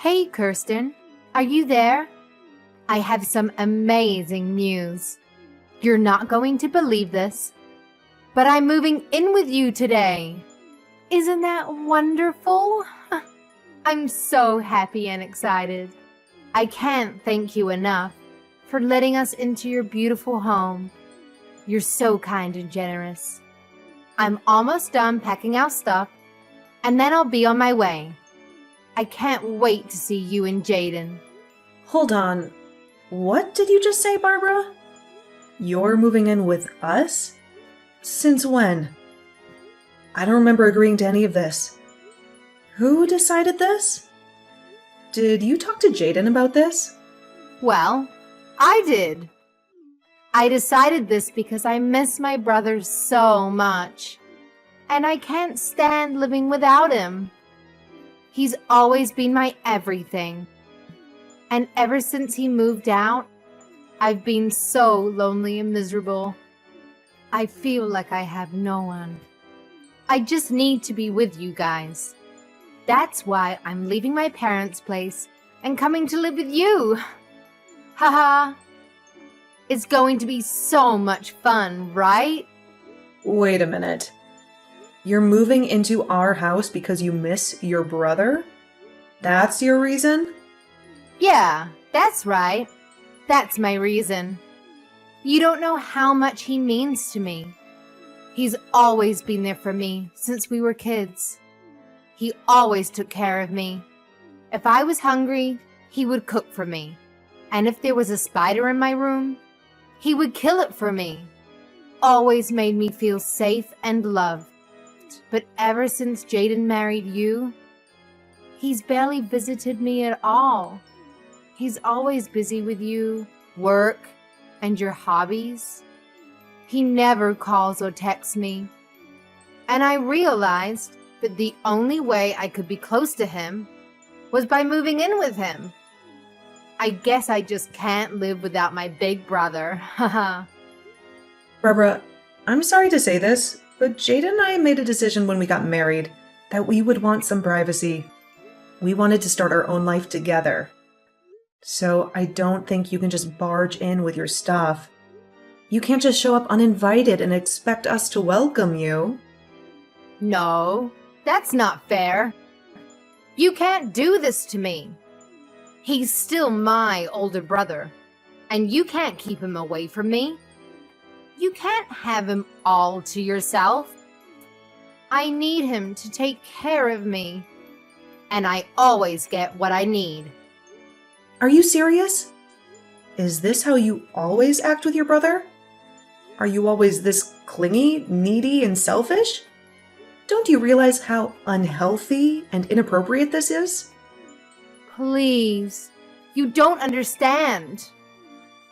Hey, Kirsten, are you there? I have some amazing news. You're not going to believe this, but I'm moving in with you today. Isn't that wonderful? I'm so happy and excited. I can't thank you enough for letting us into your beautiful home. You're so kind and generous. I'm almost done packing our stuff, and then I'll be on my way. I can't wait to see you and Jaden. Hold on. What did you just say, Barbara? You're moving in with us? Since when? I don't remember agreeing to any of this. Who decided this? Did you talk to Jaden about this? Well, I did. I decided this because I miss my brother so much, and I can't stand living without him. He's always been my everything. And ever since he moved out, I've been so lonely and miserable. I feel like I have no one. I just need to be with you guys. That's why I'm leaving my parents' place and coming to live with you. Haha. It's going to be so much fun, right? Wait a minute. You're moving into our house because you miss your brother? That's your reason? Yeah, that's right. That's my reason. You don't know how much he means to me. He's always been there for me since we were kids. He always took care of me. If I was hungry, he would cook for me. And if there was a spider in my room, he would kill it for me. Always made me feel safe and loved. But ever since Jaden married you, he's barely visited me at all. He's always busy with you, work, and your hobbies. He never calls or texts me. And I realized that the only way I could be close to him was by moving in with him. I guess I just can't live without my big brother. Haha. Barbara, I'm sorry to say this, but Jada and I made a decision when we got married that we would want some privacy. We wanted to start our own life together. So I don't think you can just barge in with your stuff. You can't just show up uninvited and expect us to welcome you. No, that's not fair. You can't do this to me. He's still my older brother, and you can't keep him away from me. You can't have him all to yourself. I need him to take care of me, and I always get what I need. Are you serious? Is this how you always act with your brother? Are you always this clingy, needy, and selfish? Don't you realize how unhealthy and inappropriate this is? Please, you don't understand.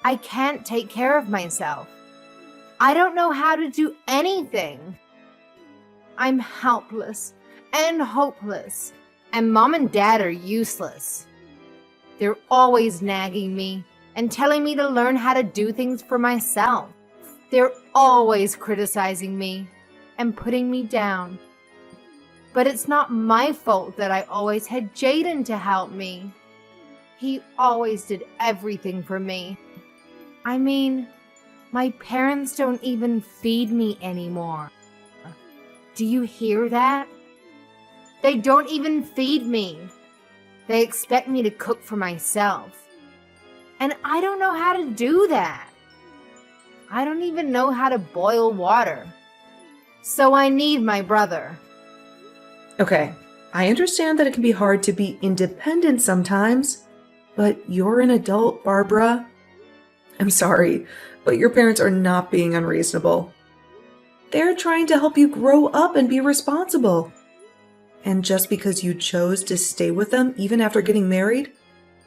I can't take care of myself. I don't know how to do anything. I'm helpless and hopeless, and Mom and Dad are useless. They're always nagging me and telling me to learn how to do things for myself. They're always criticizing me and putting me down. But it's not my fault that I always had Jaden to help me. He always did everything for me. I mean, my parents don't even feed me anymore. Do you hear that? They don't even feed me. They expect me to cook for myself. And I don't know how to do that. I don't even know how to boil water. So I need my brother. Okay, I understand that it can be hard to be independent sometimes, but you're an adult, Barbara. I'm sorry, but your parents are not being unreasonable. They're trying to help you grow up and be responsible. And just because you chose to stay with them even after getting married,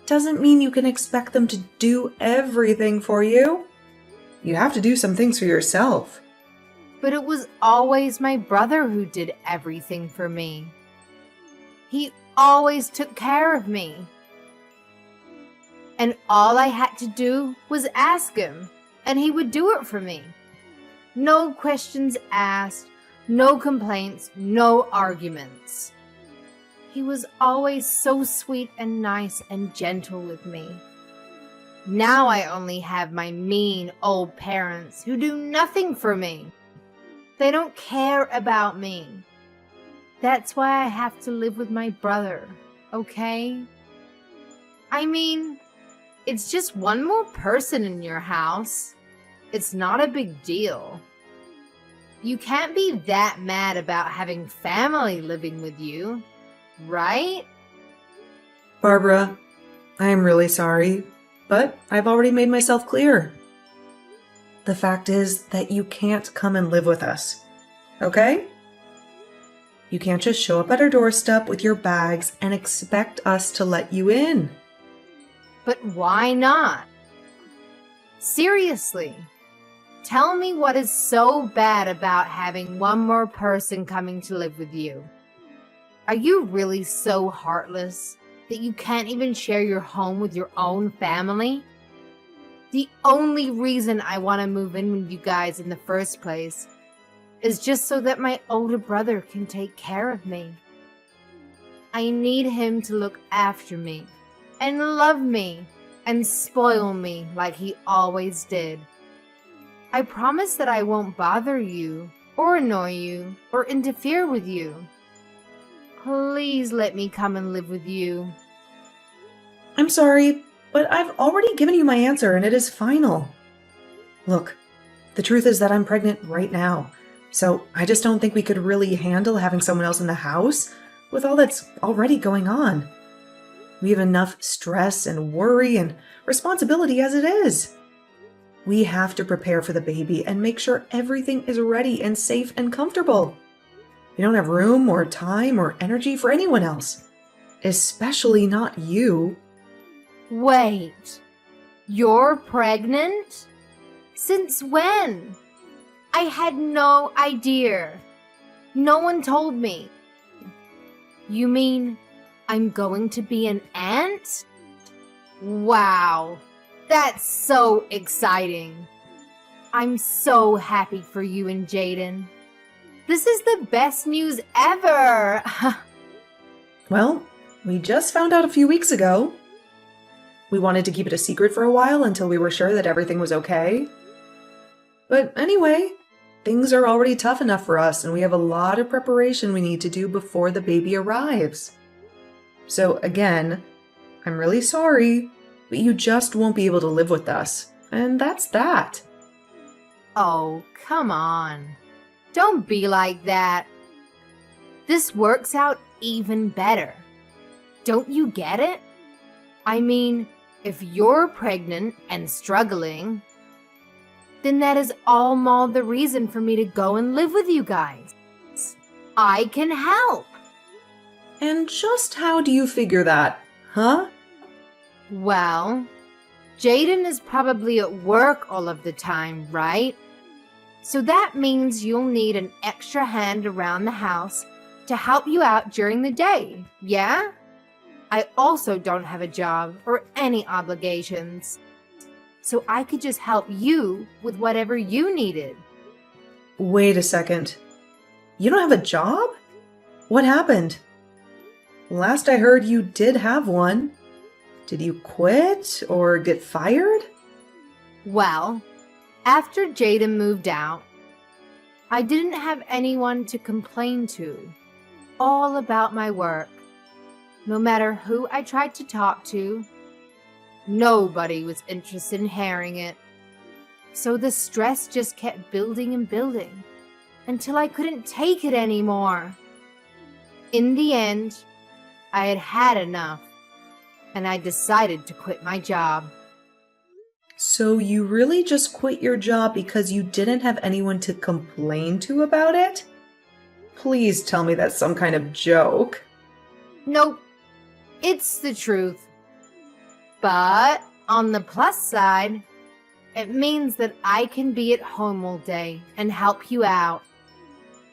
doesn't mean you can expect them to do everything for you. You have to do some things for yourself. But it was always my brother who did everything for me. He always took care of me. And all I had to do was ask him, and he would do it for me. No questions asked, no complaints, no arguments. He was always so sweet and nice and gentle with me. Now I only have my mean old parents who do nothing for me. They don't care about me. That's why I have to live with my brother, okay? I mean, it's just one more person in your house. It's not a big deal. You can't be that mad about having family living with you, right? Barbara, I am really sorry, but I've already made myself clear. The fact is that you can't come and live with us, okay? You can't just show up at our doorstep with your bags and expect us to let you in. But why not? Seriously, tell me what is so bad about having one more person coming to live with you. Are you really so heartless that you can't even share your home with your own family? The only reason I want to move in with you guys in the first place is just so that my older brother can take care of me. I need him to look after me and love me and spoil me like he always did. I promise that I won't bother you or annoy you or interfere with you. Please let me come and live with you. I'm sorry, but I've already given you my answer and it is final. Look, the truth is that I'm pregnant right now, so I just don't think we could really handle having someone else in the house with all that's already going on. We have enough stress and worry and responsibility as it is. We have to prepare for the baby and make sure everything is ready and safe and comfortable. We don't have room or time or energy for anyone else, especially not you. Wait, you're pregnant? Since when? I had no idea. No one told me. You mean I'm going to be an aunt? Wow, that's so exciting. I'm so happy for you and Jaden. This is the best news ever. Well, we just found out a few weeks ago. We wanted to keep it a secret for a while until we were sure that everything was okay. But anyway, things are already tough enough for us, and we have a lot of preparation we need to do before the baby arrives. So again, I'm really sorry, but you just won't be able to live with us. And that's that. Oh, come on. Don't be like that. This works out even better. Don't you get it? I mean, if you're pregnant and struggling, then that is all the reason for me to go and live with you guys. I can help. And just how do you figure that, huh? Well, Jaden is probably at work all of the time, right? So that means you'll need an extra hand around the house to help you out during the day, yeah? I also don't have a job or any obligations, so I could just help you with whatever you needed. Wait a second. You don't have a job? What happened? Last I heard you did have one. Did you quit or get fired? Well, after Jaden moved out, I didn't have anyone to complain to all about my work. No matter who I tried to talk to, nobody was interested in hearing it. So the stress just kept building and building until I couldn't take it anymore. In the end, I had had enough, and I decided to quit my job. So you really just quit your job because you didn't have anyone to complain to about it? Please tell me that's some kind of joke. Nope, it's the truth. But on the plus side, it means that I can be at home all day and help you out.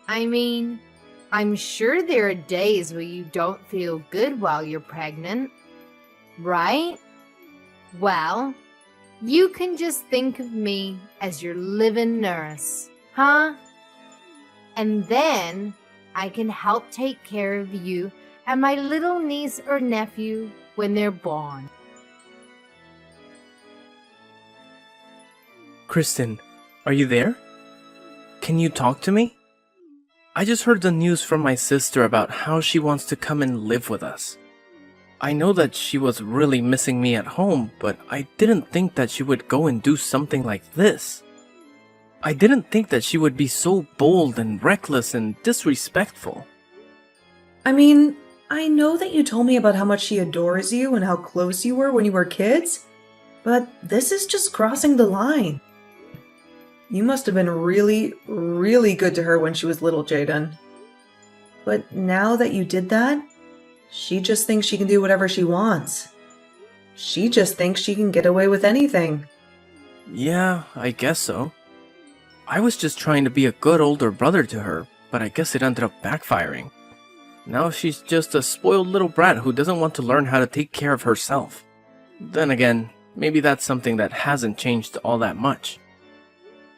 I mean, I'm sure there are days where you don't feel good while you're pregnant, right? Well, you can just think of me as your live-in nurse, huh? And then I can help take care of you and my little niece or nephew when they're born. Kristen, are you there? Can you talk to me? I just heard the news from my sister about how she wants to come and live with us. I know that she was really missing me at home, but I didn't think that she would go and do something like this. I didn't think that she would be so bold and reckless and disrespectful. I mean, I know that you told me about how much she adores you and how close you were when you were kids, but this is just crossing the line. You must have been really, really good to her when she was little, Jaden. But now that you did that, she just thinks she can do whatever she wants. She just thinks she can get away with anything. Yeah, I guess so. I was just trying to be a good older brother to her, but I guess it ended up backfiring. Now she's just a spoiled little brat who doesn't want to learn how to take care of herself. Then again, maybe that's something that hasn't changed all that much.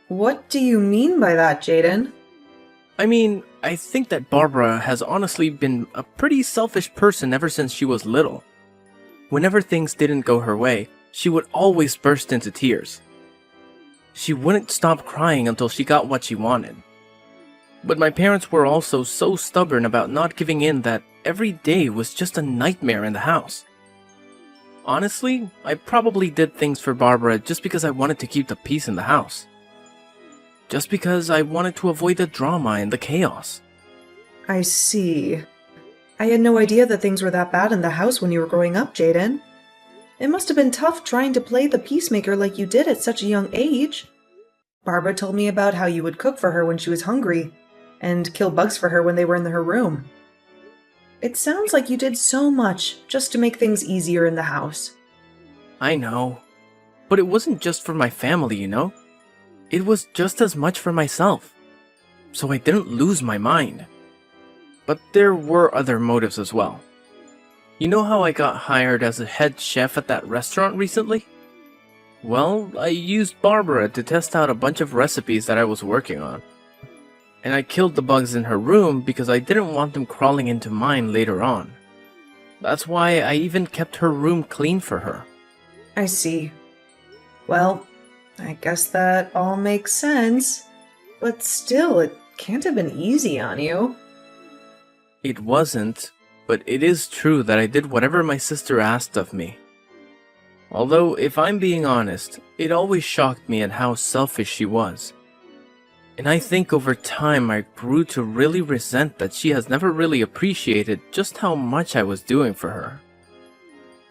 What do you mean by that, Jaden? I mean, I think that Barbara has honestly been a pretty selfish person ever since she was little. Whenever things didn't go her way, she would always burst into tears. She wouldn't stop crying until she got what she wanted. But my parents were also so stubborn about not giving in that every day was just a nightmare in the house. Honestly, I probably did things for Barbara just because I wanted to keep the peace in the house. Just because I wanted to avoid the drama and the chaos. I see. I had no idea that things were that bad in the house when you were growing up, Jaden. It must have been tough trying to play the peacemaker like you did at such a young age. Barbara told me about how you would cook for her when she was hungry, and kill bugs for her when they were in her room. It sounds like you did so much just to make things easier in the house. I know. But it wasn't just for my family, you know? It was just as much for myself. So I didn't lose my mind. But there were other motives as well. You know how I got hired as a head chef at that restaurant recently? Well, I used Barbara to test out a bunch of recipes that I was working on. And I killed the bugs in her room because I didn't want them crawling into mine later on. That's why I even kept her room clean for her. I see. Well, I guess that all makes sense. But still, it can't have been easy on you. It wasn't, but it is true that I did whatever my sister asked of me. Although, if I'm being honest, it always shocked me at how selfish she was. And I think over time I grew to really resent that she has never really appreciated just how much I was doing for her.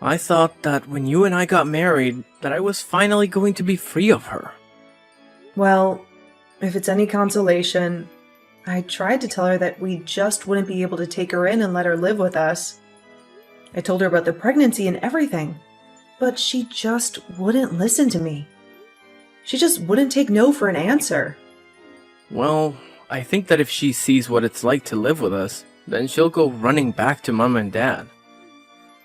I thought that when you and I got married, that I was finally going to be free of her. Well, if it's any consolation, I tried to tell her that we just wouldn't be able to take her in and let her live with us. I told her about the pregnancy and everything, but she just wouldn't listen to me. She just wouldn't take no for an answer. Well, I think that if she sees what it's like to live with us, then she'll go running back to Mom and Dad.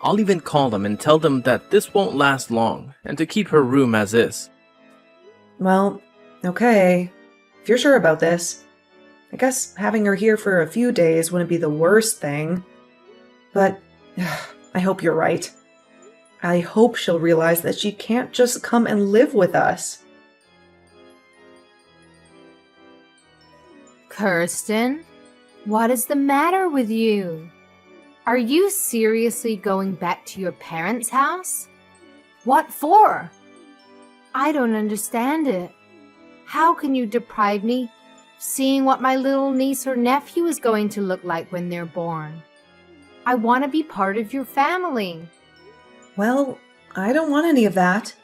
I'll even call them and tell them that this won't last long, and to keep her room as is. Well, okay. If you're sure about this, I guess having her here for a few days wouldn't be the worst thing. But I hope you're right. I hope she'll realize that she can't just come and live with us. Kirsten, what is the matter with you? Are you seriously going back to your parents' house? What for? I don't understand it. How can you deprive me of seeing what my little niece or nephew is going to look like when they're born? I want to be part of your family. Well, I don't want any of that.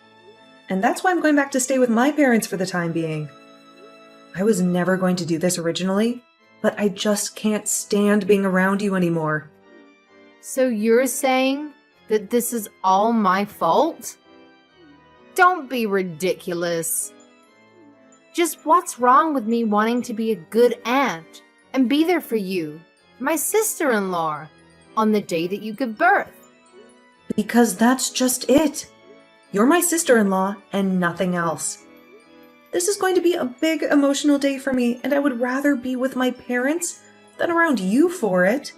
And that's why I'm going back to stay with my parents for the time being. I was never going to do this originally, but I just can't stand being around you anymore. So you're saying that this is all my fault? Don't be ridiculous. Just what's wrong with me wanting to be a good aunt and be there for you, my sister-in-law, on the day that you give birth? Because that's just it. You're my sister-in-law and nothing else. This is going to be a big emotional day for me, and I would rather be with my parents than around you for it.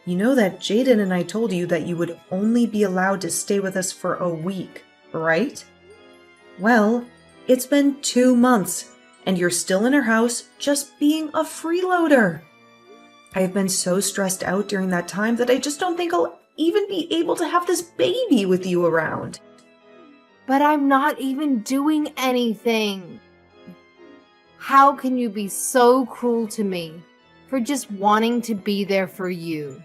You know that Jaden and I told you that you would only be allowed to stay with us for a week, right? Well, it's been 2 months, and you're still in our house just being a freeloader. I have been so stressed out during that time that I just don't think I'll even be able to have this baby with you around. But I'm not even doing anything. How can you be so cruel to me for just wanting to be there for you?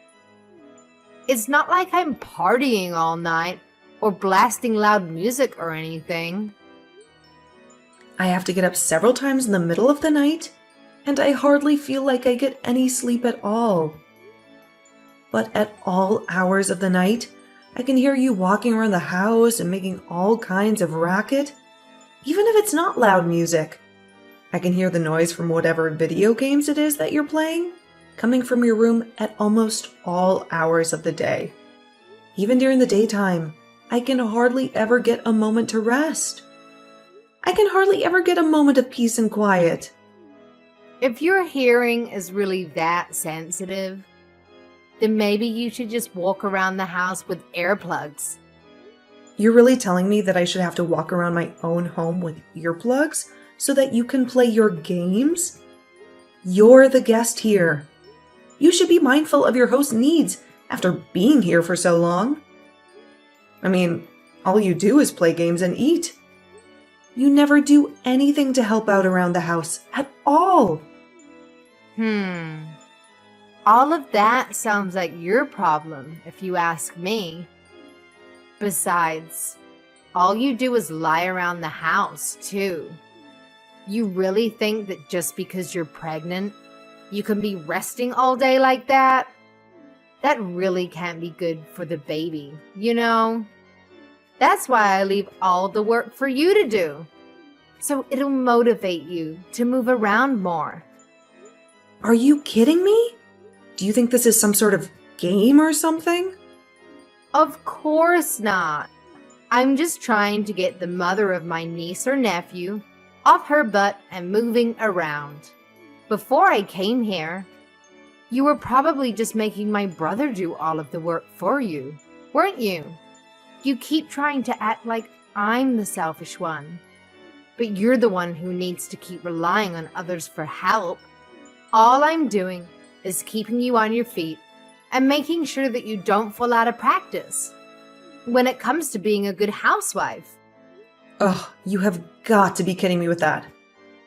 It's not like I'm partying all night or blasting loud music or anything. I have to get up several times in the middle of the night, and I hardly feel like I get any sleep at all. But at all hours of the night, I can hear you walking around the house and making all kinds of racket, even if it's not loud music. I can hear the noise from whatever video games it is that you're playing, coming from your room at almost all hours of the day. Even during the daytime, I can hardly ever get a moment to rest. I can hardly ever get a moment of peace and quiet. If your hearing is really that sensitive, then maybe you should just walk around the house with earplugs. You're really telling me that I should have to walk around my own home with earplugs so that you can play your games? You're the guest here. You should be mindful of your host's needs after being here for so long. I mean, all you do is play games and eat. You never do anything to help out around the house at all. All of that sounds like your problem, if you ask me. Besides, all you do is lie around the house, too. You really think that just because you're pregnant, you can be resting all day like that? That really can't be good for the baby, you know? That's why I leave all the work for you to do. So it'll motivate you to move around more. Are you kidding me? Do you think this is some sort of game or something? Of course not. I'm just trying to get the mother of my niece or nephew off her butt and moving around. Before I came here, you were probably just making my brother do all of the work for you, weren't you? You keep trying to act like I'm the selfish one, but you're the one who needs to keep relying on others for help. All I'm doing is keeping you on your feet and making sure that you don't fall out of practice when it comes to being a good housewife. Ugh, you have got to be kidding me with that.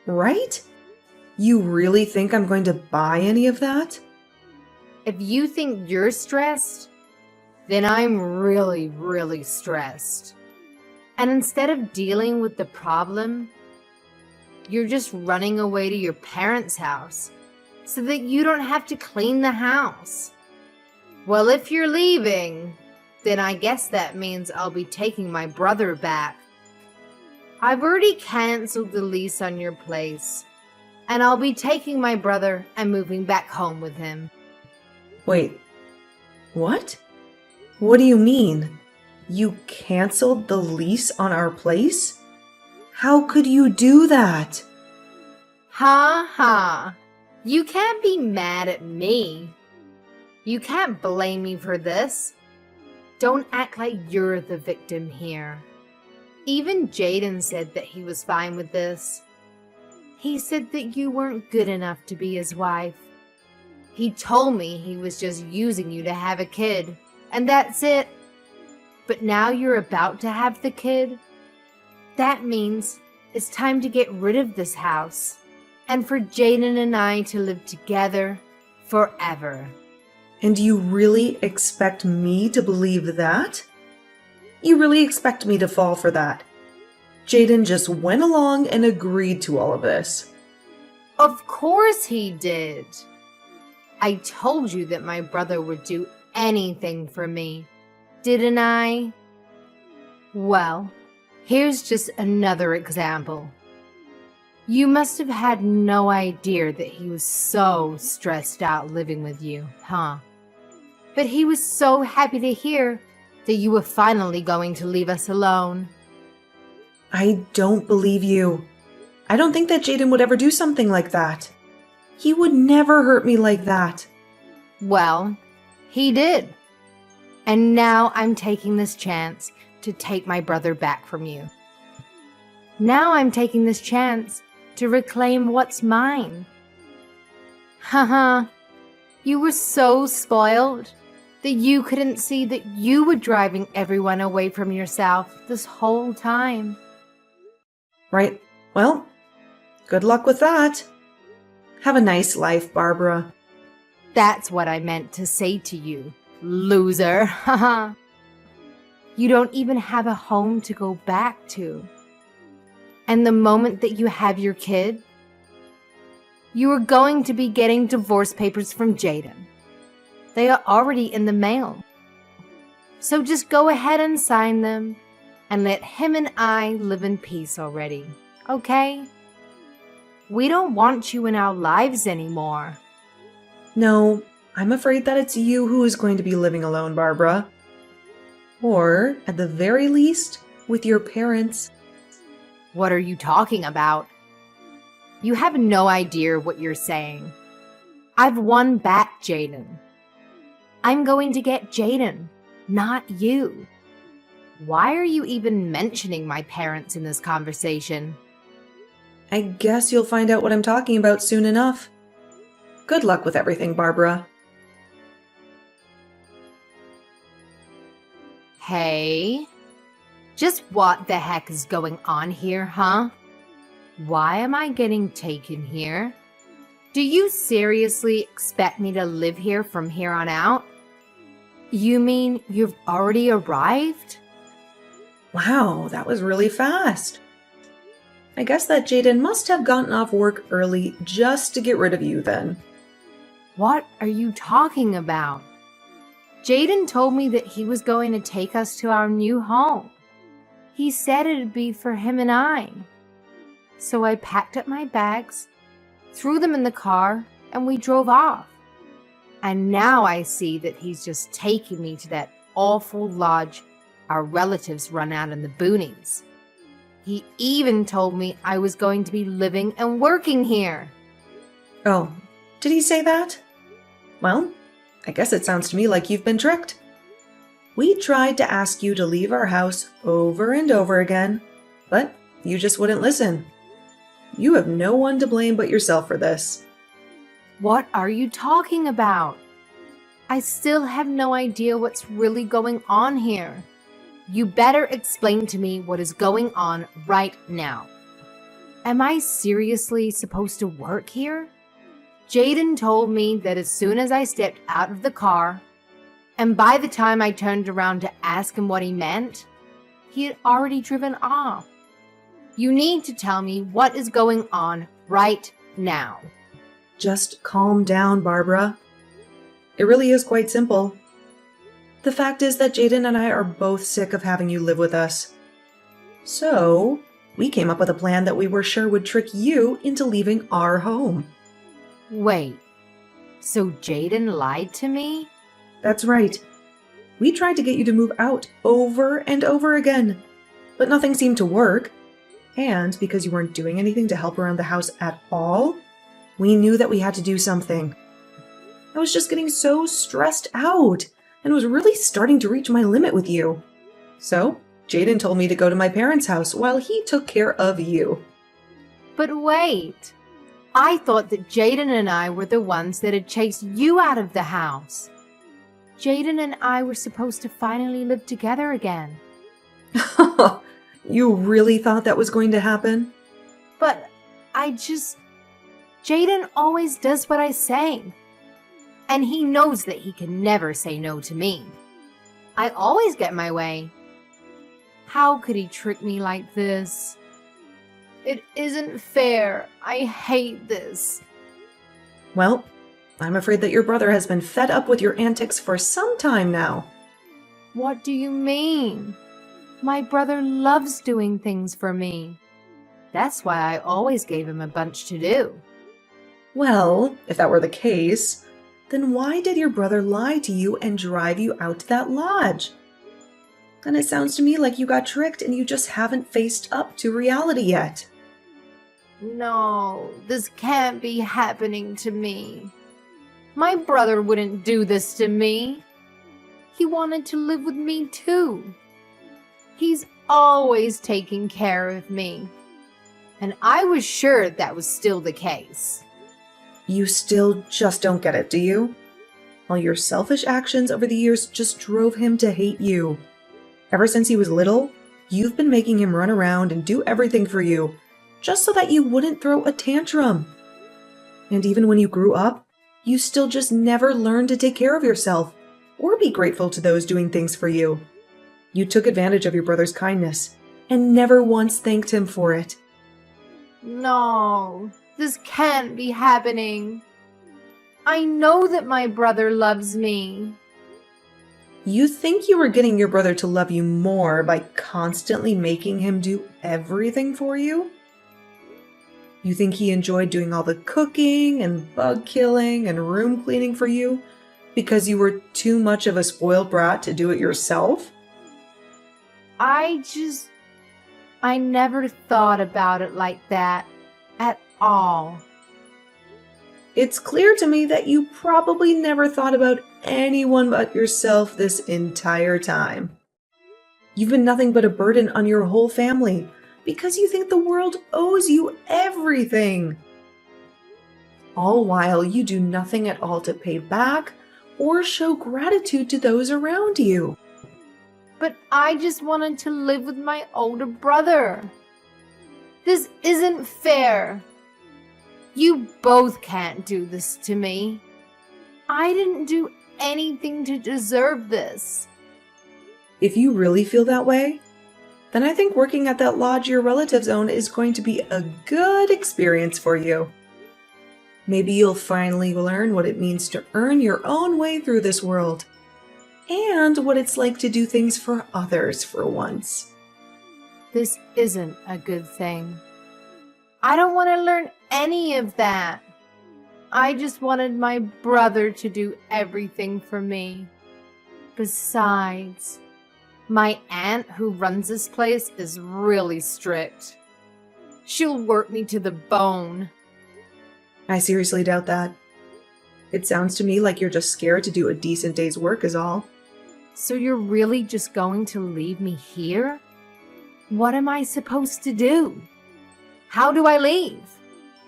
Right? You really think I'm going to buy any of that? If you think you're stressed, then I'm really, really stressed. And instead of dealing with the problem, you're just running away to your parents' house so that you don't have to clean the house. Well, if you're leaving, then I guess that means I'll be taking my brother back. I've already canceled the lease on your place, and I'll be taking my brother and moving back home with him. Wait, what? What do you mean? You canceled the lease on our place? How could you do that? Ha ha. You can't be mad at me. You can't blame me for this. Don't act like you're the victim here. Even Jaden said that he was fine with this. He said that you weren't good enough to be his wife. He told me he was just using you to have a kid, and that's it. But now you're about to have the kid. That means it's time to get rid of this house, and for Jaden and I to live together forever. And you really expect me to believe that? You really expect me to fall for that? Jaden just went along and agreed to all of this. Of course he did. I told you that my brother would do anything for me, didn't I? Well, here's just another example. You must have had no idea that he was so stressed out living with you, huh? But he was so happy to hear that you were finally going to leave us alone. I don't believe you. I don't think that Jaden would ever do something like that. He would never hurt me like that. Well, He did. And now I'm taking this chance to take my brother back from you. Now I'm taking this chance to reclaim what's mine. Haha, you were so spoiled that you couldn't see that you were driving everyone away from yourself this whole time. Right. Well, good luck with that. Have a nice life, Barbara. That's what I meant to say to you, loser. Haha. You don't even have a home to go back to. And the moment that you have your kid, you are going to be getting divorce papers from Jaden. They are already in the mail. So just go ahead and sign them and let him and I live in peace already, okay? We don't want you in our lives anymore. No, I'm afraid that it's you who is going to be living alone, Barbara. Or, at the very least, with your parents. What are you talking about? You have no idea what you're saying. I've won back Jaden. I'm going to get Jaden, not you. Why are you even mentioning my parents in this conversation? I guess you'll find out what I'm talking about soon enough. Good luck with everything, Barbara. Hey, just what the heck is going on here, huh? Why am I getting taken here? Do you seriously expect me to live here from here on out? You mean you've already arrived? Wow, that was really fast. I guess that Jaden must have gotten off work early just to get rid of you then. What are you talking about? Jaden told me that he was going to take us to our new home. He said it'd be for him and I. So I packed up my bags, threw them in the car, and we drove off. And now I see that he's just taking me to that awful lodge our relatives run out in the boonies. He even told me I was going to be living and working here. Oh, did he say that? Well, I guess it sounds to me like you've been tricked. We tried to ask you to leave our house over and over again, but you just wouldn't listen. You have no one to blame but yourself for this. What are you talking about? I still have no idea what's really going on here. You better explain to me what is going on right now. Am I seriously supposed to work here? Jaden told me that as soon as I stepped out of the car, and by the time I turned around to ask him what he meant, he had already driven off. You need to tell me what is going on right now. Just calm down, Barbara. It really is quite simple. The fact is that Jaden and I are both sick of having you live with us. So, we came up with a plan that we were sure would trick you into leaving our home. Wait, so Jaden lied to me? That's right. We tried to get you to move out over and over again, but nothing seemed to work. And because you weren't doing anything to help around the house at all, we knew that we had to do something. I was just getting so stressed out and was really starting to reach my limit with you. So, Jaden told me to go to my parents' house while he took care of you. But wait, I thought that Jaden and I were the ones that had chased you out of the house. Jaden and I were supposed to finally live together again. You really thought that was going to happen? But Jaden always does what I say. And he knows that he can never say no to me. I always get my way. How could he trick me like this? It isn't fair. I hate this. Well, I'm afraid that your brother has been fed up with your antics for some time now. What do you mean? My brother loves doing things for me. That's why I always gave him a bunch to do. Well, if that were the case, then why did your brother lie to you and drive you out to that lodge? And it sounds to me like you got tricked and you just haven't faced up to reality yet. No, this can't be happening to me. My brother wouldn't do this to me. He wanted to live with me too. He's always taking care of me. And I was sure that was still the case. You still just don't get it, do you? All your selfish actions over the years just drove him to hate you. Ever since he was little, you've been making him run around and do everything for you, just so that you wouldn't throw a tantrum. And even when you grew up, you still just never learned to take care of yourself or be grateful to those doing things for you. You took advantage of your brother's kindness and never once thanked him for it. No, this can't be happening. I know that my brother loves me. You think you were getting your brother to love you more by constantly making him do everything for you? You think he enjoyed doing all the cooking and bug killing and room cleaning for you because you were too much of a spoiled brat to do it yourself? I never thought about it like that at all. It's clear to me that you probably never thought about anyone but yourself this entire time. You've been nothing but a burden on your whole family because you think the world owes you everything. All while you do nothing at all to pay back or show gratitude to those around you. But I just wanted to live with my older brother. This isn't fair. You both can't do this to me. I didn't do anything to deserve this. If you really feel that way, then I think working at that lodge your relatives own is going to be a good experience for you. Maybe you'll finally learn what it means to earn your own way through this world, and what it's like to do things for others for once. This isn't a good thing. I don't want to learn any of that. I just wanted my brother to do everything for me. Besides, my aunt who runs this place is really strict. She'll work me to the bone. I seriously doubt that. It sounds to me like you're just scared to do a decent day's work is all. So you're really just going to leave me here? What am I supposed to do? How do I leave?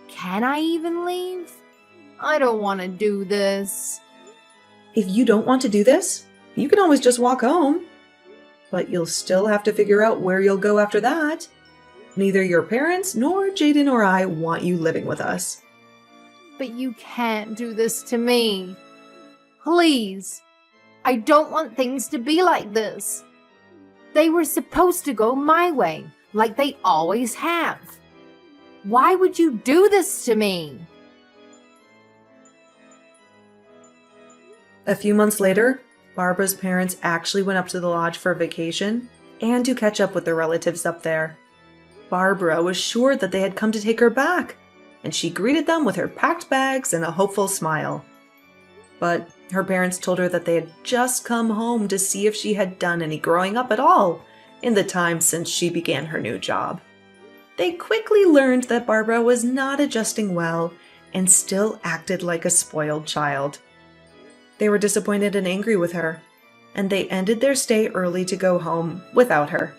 Can I even leave? I don't want to do this. If you don't want to do this, you can always just walk home. But you'll still have to figure out where you'll go after that. Neither your parents nor Jaden or I want you living with us. But you can't do this to me. Please. I don't want things to be like this. They were supposed to go my way, like they always have. Why would you do this to me? A few months later, Barbara's parents actually went up to the lodge for a vacation and to catch up with their relatives up there. Barbara was sure that they had come to take her back, and she greeted them with her packed bags and a hopeful smile. But her parents told her that they had just come home to see if she had done any growing up at all in the time since she began her new job. They quickly learned that Barbara was not adjusting well and still acted like a spoiled child. They were disappointed and angry with her, and they ended their stay early to go home without her.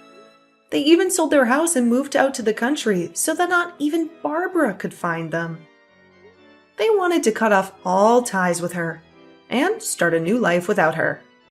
They even sold their house and moved out to the country so that not even Barbara could find them. They wanted to cut off all ties with her and start a new life without her.